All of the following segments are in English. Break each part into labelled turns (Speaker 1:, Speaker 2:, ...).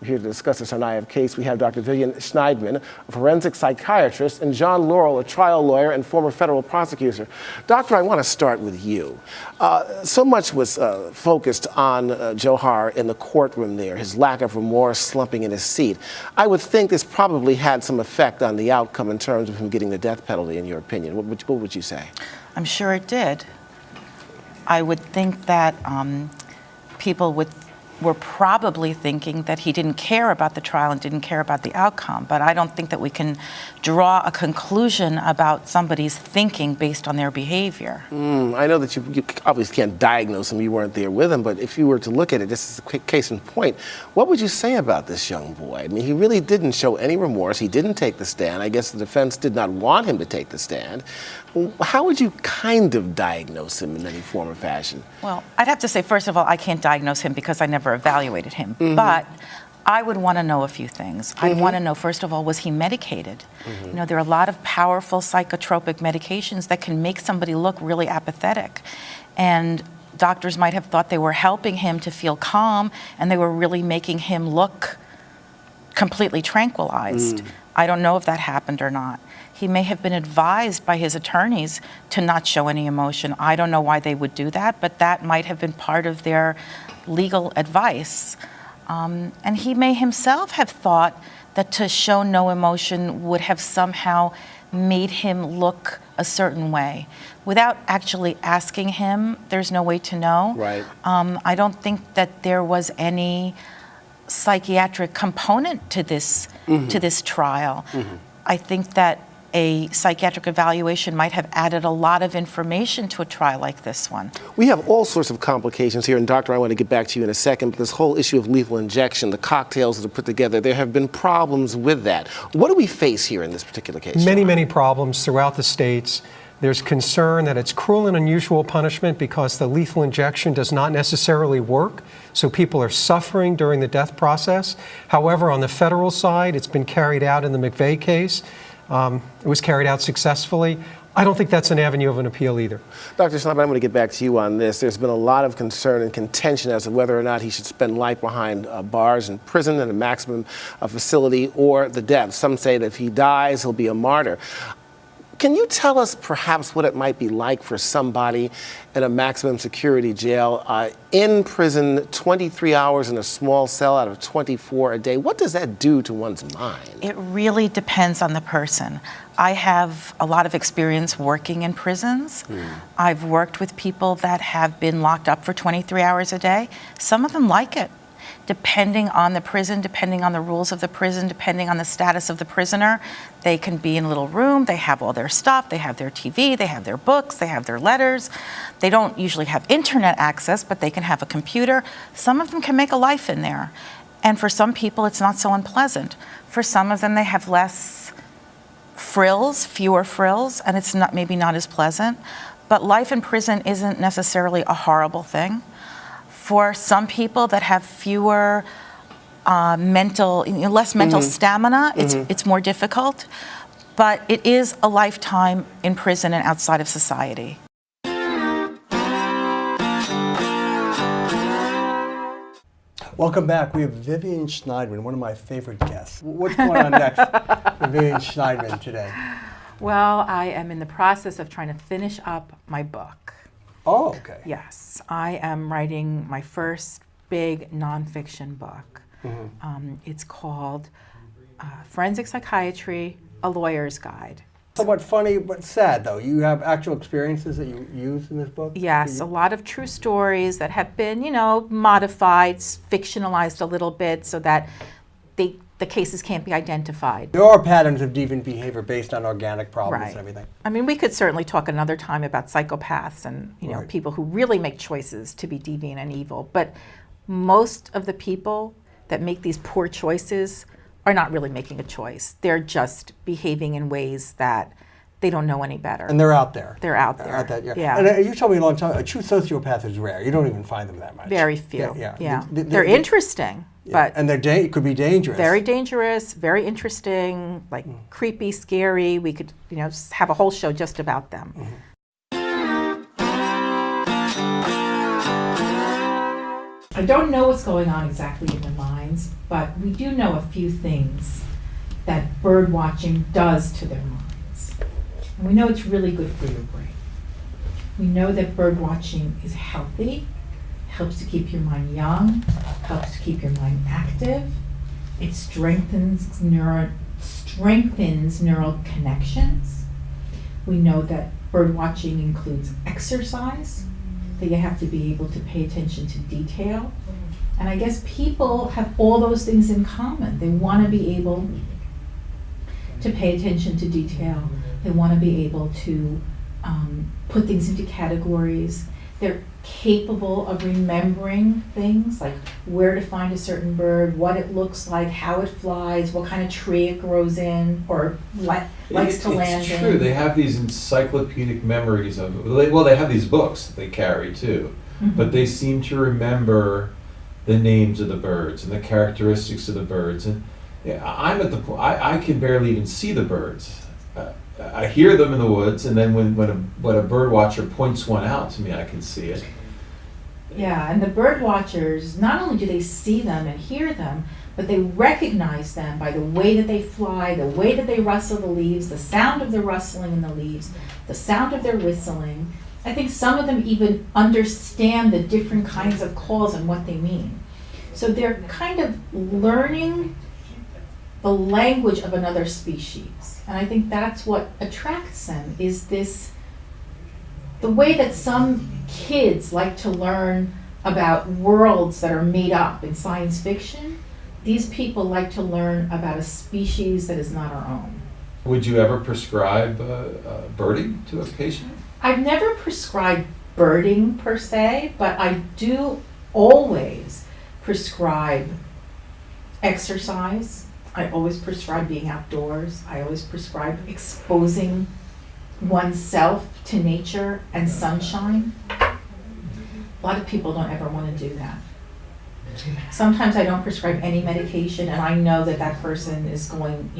Speaker 1: We're here to discuss this on I Have Case. We have Dr. Vivian Chern, a forensic psychiatrist, and John Laurel, a trial lawyer and former federal prosecutor. Doctor, I want to start with you. So much was focused on Johar in the courtroom there, his lack of remorse, slumping in his seat. I would think this probably had some effect on the outcome in terms of him getting the death penalty, in your opinion. What would you say? I'm
Speaker 2: sure it did. I would think that people were probably thinking that he didn't care about the trial and didn't care about the outcome, but I don't think that we can draw a conclusion about somebody's thinking based on their behavior. I know that you obviously can't diagnose him, you weren't there with him, but if you were to look at it, this is a quick case in point, what would you say about this young boy? I mean, he really didn't show any remorse, he didn't take the stand, I guess the defense did not want him to take the stand. How would you kind of diagnose him in any form or fashion? Well, I'd have to say, first of all, I can't diagnose him because I never evaluated him. But I would want to know a few things. I'd want to know, first of all, was he medicated? You know, there are a lot of powerful psychotropic medications that can make somebody look really apathetic. And doctors might have thought they were helping him to feel calm, and they were really making him look completely tranquilized. I don't know if that happened or not. He may have been advised by his attorneys to not show any emotion. I don't know why they would do that, but that might have been part of their legal advice. And he may himself have thought that to show no emotion would have somehow made him look a certain way. Without actually asking him, there's no way to know. Right. I don't think that there was any psychiatric component to this trial. I think that a psychiatric evaluation might have added a lot of information to a trial like this one. We have all sorts of complications here, and Doctor, I want to get back to you in a second, but this whole issue of lethal injection, the cocktails that are put together, there have been problems with that. What do we face here in this particular case?
Speaker 3: Many problems throughout the states. There's concern that it's cruel and unusual punishment because the lethal injection does not necessarily work, so people are suffering during the death process. However, on the federal side, it's been carried out in the McVeigh case. It was carried out successfully. I don't think that's an avenue of an appeal either. Dr. Shnaidman, I'm going to get back to you on this. There's been a lot of concern and contention as to whether or not he should spend life behind bars in prison in a maximum facility or the death. Some say that if he dies, he'll be a martyr. Can you tell us perhaps what it might be like for somebody in a maximum security jail in prison 23 hours in a small cell out of 24 a day? What does that do to one's mind? It really depends on the person. I have a lot of experience working in prisons. I've worked with people that have been locked up for 23 hours a day. Some of them like it. Depending on the prison, depending on the rules of the prison, depending on the status of the prisoner, they can be in a little room, they have all their stuff, they have their TV, they have their books, they have their letters. They don't usually have internet access, but they can have a computer. Some of them can make a life in there. And for some people, it's not so unpleasant. For some of them, they have less frills, fewer frills, and it's maybe not as pleasant. But life in prison isn't necessarily a horrible thing. For some people that have fewer less mental stamina, it's more difficult, but it is a lifetime in prison and outside of society.
Speaker 4: Welcome back. We have Vivian Chernshnaidman, one of my favorite guests. What's going on next for Vivian Chernshnaidman today?
Speaker 2: Well, I am in the process of trying to finish up my book.
Speaker 4: Oh, okay.
Speaker 2: Yes, I am writing my first big nonfiction book. It's called Forensic Psychiatry, A Lawyer's Guide.
Speaker 4: Somewhat funny, but sad, though. You have actual experiences that you use in this book?
Speaker 2: Yes, a lot of true stories that have been, modified, fictionalized a little bit so that the cases can't be identified.
Speaker 4: There are patterns of deviant behavior based on organic problems and everything.
Speaker 2: I mean, we could certainly talk another time about psychopaths and people who really make choices to be deviant and evil. But most of the people that make these poor choices are not really making a choice. They're just behaving in ways that they don't know any better.
Speaker 4: And they're out there.
Speaker 2: They're out there.
Speaker 4: Yeah. And you told me a long time, a true sociopath is rare. You don't even find them that much.
Speaker 2: Very few. Yeah. They're interesting. But
Speaker 4: and it could be dangerous.
Speaker 2: Very dangerous, very interesting, like creepy, scary. We could, have a whole show just about them.
Speaker 5: I don't know what's going on exactly in their minds, but we do know a few things that bird watching does to their minds. And we know it's really good for your brain. We know that bird watching is healthy, helps to keep your mind young, helps to keep your mind active. It strengthens neural connections. We know that bird watching includes exercise, that you have to be able to pay attention to detail. And I guess people have all those things in common. They want to be able to pay attention to detail. They want to be able to put things into categories. They're capable of remembering things like where to find a certain bird, what it looks like, how it flies, what kind of tree it grows in or likes to land in.
Speaker 6: It's true. They have these encyclopedic memories of, well, they have these books that they carry too, but they seem to remember the names of the birds and the characteristics of the birds. And I'm at the point, I can barely even see the birds. I hear them in the woods, and then when a bird watcher points one out to me, I can see it.
Speaker 5: Yeah, and the bird watchers, not only do they see them and hear them, but they recognize them by the way that they fly, the way that they rustle the leaves, the sound of the rustling in the leaves, the sound of their whistling. I think some of them even understand the different kinds of calls and what they mean. So they're kind of learning the language of another species. And I think that's what attracts them, is this, the way that some kids like to learn about worlds that are made up in science fiction. These people like to learn about a species that is not our own.
Speaker 6: Would you ever prescribe birding to a patient?
Speaker 5: I've never prescribed birding per se, but I do always prescribe exercise. I always prescribe being outdoors. I always prescribe exposing oneself to nature and sunshine. A lot of people don't ever want to do that. Sometimes I don't prescribe any medication, and I know that that person is going,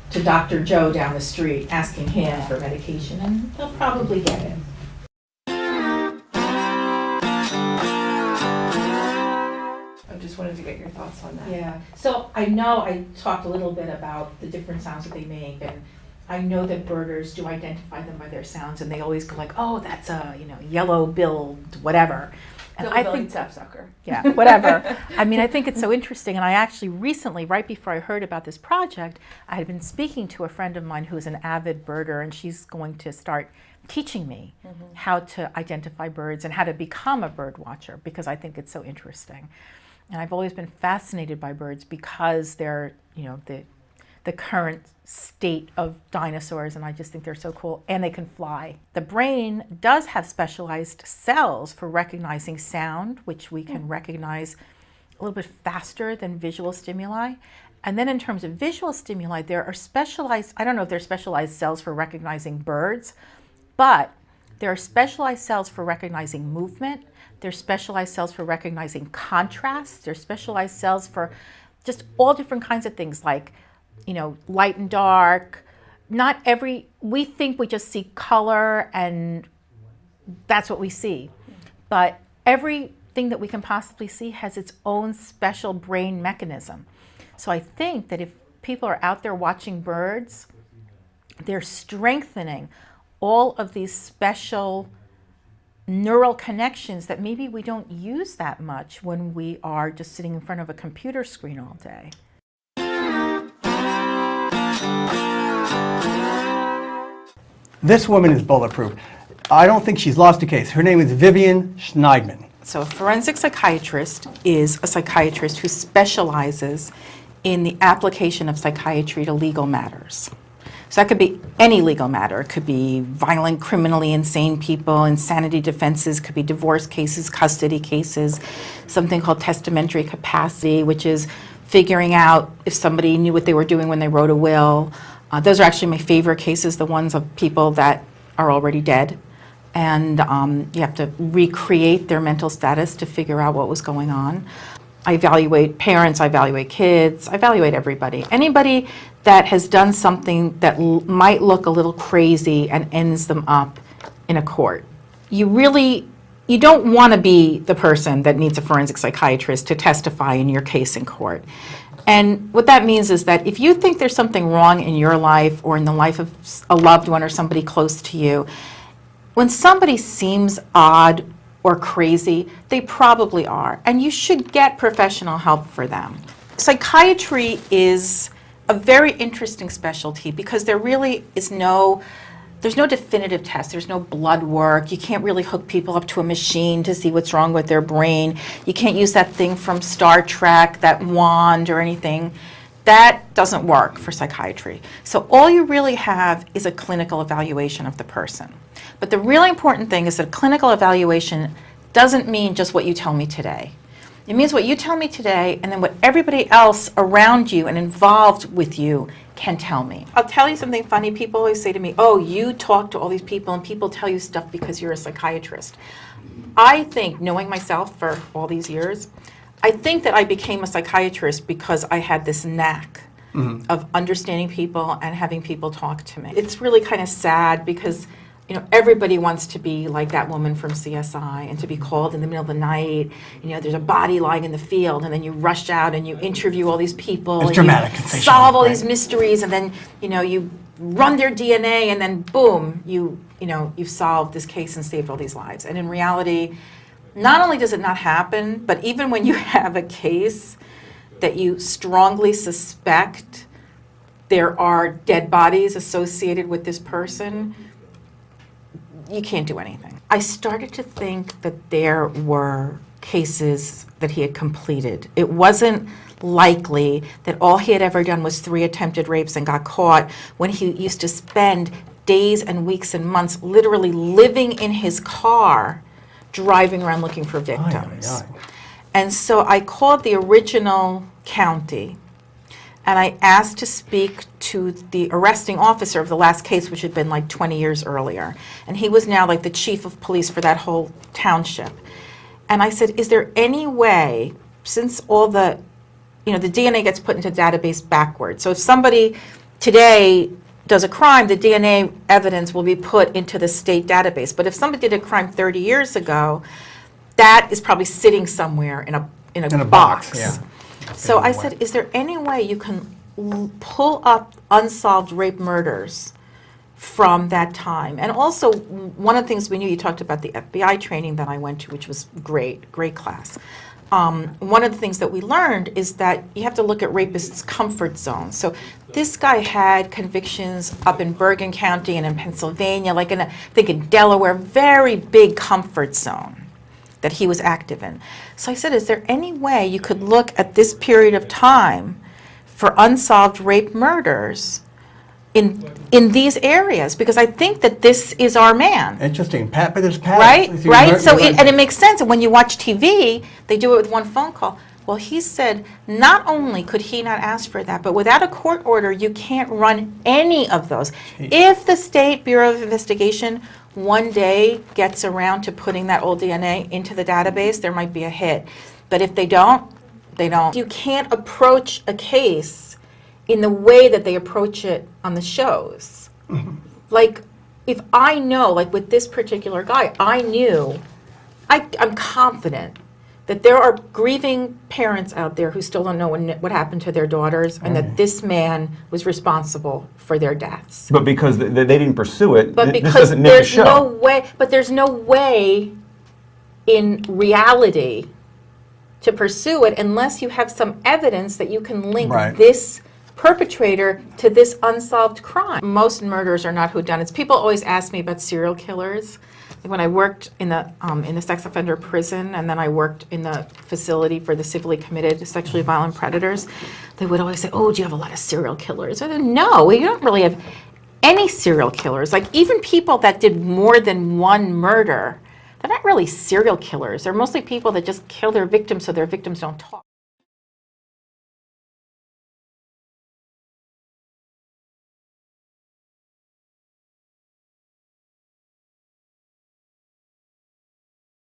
Speaker 5: to Dr. Joe down the street asking him for medication, and they'll probably get it.
Speaker 7: I just wanted to get your thoughts on that.
Speaker 5: Yeah, so I know I talked a little bit about the different sounds that they make, and I know that birders do identify them by their sounds, and they always go like, oh, that's a, yellow-billed whatever. And I think
Speaker 7: sapsucker.
Speaker 5: Yeah, whatever. I mean, I think it's so interesting, and I actually recently, right before I heard about this project, I had been speaking to a friend of mine who's an avid birder, and she's going to start teaching me how to identify birds and how to become a bird watcher, because I think it's so interesting. And I've always been fascinated by birds because they're, the current state of dinosaurs, and I just think they're so cool, and they can fly. The brain does have specialized cells for recognizing sound, which we can recognize a little bit faster than visual stimuli. And then in terms of visual stimuli, there are specialized, I don't know if they're specialized cells for recognizing birds, but there are specialized cells for recognizing movement. There's specialized cells for recognizing contrast. There's specialized cells for just all different kinds of things like, light and dark. We think we just see color and that's what we see. But everything that we can possibly see has its own special brain mechanism. So I think that if people are out there watching birds, they're strengthening all of these special neural connections that maybe we don't use that much when we are just sitting in front of a computer screen all day.
Speaker 4: This woman is bulletproof. I don't think she's lost a case. Her name is Vivian Chern.
Speaker 2: So a forensic psychiatrist is a psychiatrist who specializes in the application of psychiatry to legal matters. So that could be any legal matter. It could be violent, criminally insane people, insanity defenses, could be divorce cases, custody cases, something called testamentary capacity, which is figuring out if somebody knew what they were doing when they wrote a will. Those are actually my favorite cases, the ones of people that are already dead. And you have to recreate their mental status to figure out what was going on. I evaluate parents, I evaluate kids, I evaluate everybody. Anybody that has done something that might look a little crazy and ends them up in a court. You really
Speaker 5: you don't want to be the person that needs a forensic psychiatrist to testify in your case in court. And what that means is that if you think there's something wrong in your life or in the life of a loved one or somebody close to you, when somebody seems odd or crazy, they probably are. And you should get professional help for them. Psychiatry is a very interesting specialty because there really is there's no definitive test. There's no blood work. You can't really hook people up to a machine to see what's wrong with their brain. You can't use that thing from Star Trek, that wand or anything. That doesn't work for psychiatry. So all you really have is a clinical evaluation of the person. But the really important thing is that a clinical evaluation doesn't mean just what you tell me today. It means what you tell me today and then what everybody else around you and involved with you can tell me. I'll tell you something funny. People always say to me, oh, you talk to all these people and people tell you stuff because you're a psychiatrist. I think, knowing myself for all these years, I think that I became a psychiatrist because I had this knack of understanding people and having people talk to me. It's really kind of sad because everybody wants to be like that woman from CSI and to be called in the middle of the night. There's a body lying in the field, and then you rush out and you interview all these people.
Speaker 4: It's
Speaker 5: and
Speaker 4: dramatic.
Speaker 5: You solve all these mysteries, and then you run their DNA, and then boom, you've solved this case and saved all these lives. And in reality, not only does it not happen, but even when you have a case that you strongly suspect there are dead bodies associated with this person, you can't do anything. I started to think that there were cases that he had completed. It wasn't likely that all he had ever done was 3 attempted rapes and got caught, when he used to spend days and weeks and months literally living in his car, driving around looking for victims. And so I called the original county, and I asked to speak to the arresting officer of the last case, which had been like 20 years earlier. And he was now like the chief of police for that whole township. And I said, is there any way, since all the DNA gets put into database backwards. So if somebody today does a crime, the DNA evidence will be put into the state database. But if somebody did a crime 30 years ago, that is probably sitting somewhere in a box.
Speaker 4: Yeah.
Speaker 5: So I said, is there any way you can pull up unsolved rape murders from that time? And also, one of the things we knew, you talked about the FBI training that I went to, which was great class. One of the things that we learned is that you have to look at rapists' comfort zones. So this guy had convictions up in Bergen County and in Pennsylvania, like I think in Delaware, very big comfort zone that he was active in. So I said, is there any way you could look at this period of time for unsolved rape murders in these areas? Because I think that this is our man.
Speaker 4: Interesting. But there's patterns.
Speaker 5: Right? So it makes sense. And when you watch TV, they do it with one phone call. Well, he said not only could he not ask for that, but without a court order, you can't run any of those. If the State Bureau of Investigation one day gets around to putting that old DNA into the database, there might be a hit. But if they don't, they don't. You can't approach a case in the way that they approach it on the shows. Like, if I know, like with this particular guy, I'm confident that there are grieving parents out there who still don't know what happened to their daughters, and that this man was responsible for their deaths.
Speaker 8: But because they didn't pursue it,
Speaker 5: But
Speaker 8: this
Speaker 5: because
Speaker 8: doesn't make a
Speaker 5: there's
Speaker 8: show.
Speaker 5: there's no way in reality to pursue it unless you have some evidence that you can link this perpetrator to this unsolved crime. Most murders are not whodunits. People always ask me about serial killers. When I worked in the sex offender prison, and then I worked in the facility for the civilly committed sexually violent predators, they would always say, oh, do you have a lot of serial killers? I said, no, we don't really have any serial killers. Like, even people that did more than one murder, they're not really serial killers. They're mostly people that just kill their victims so their victims don't talk.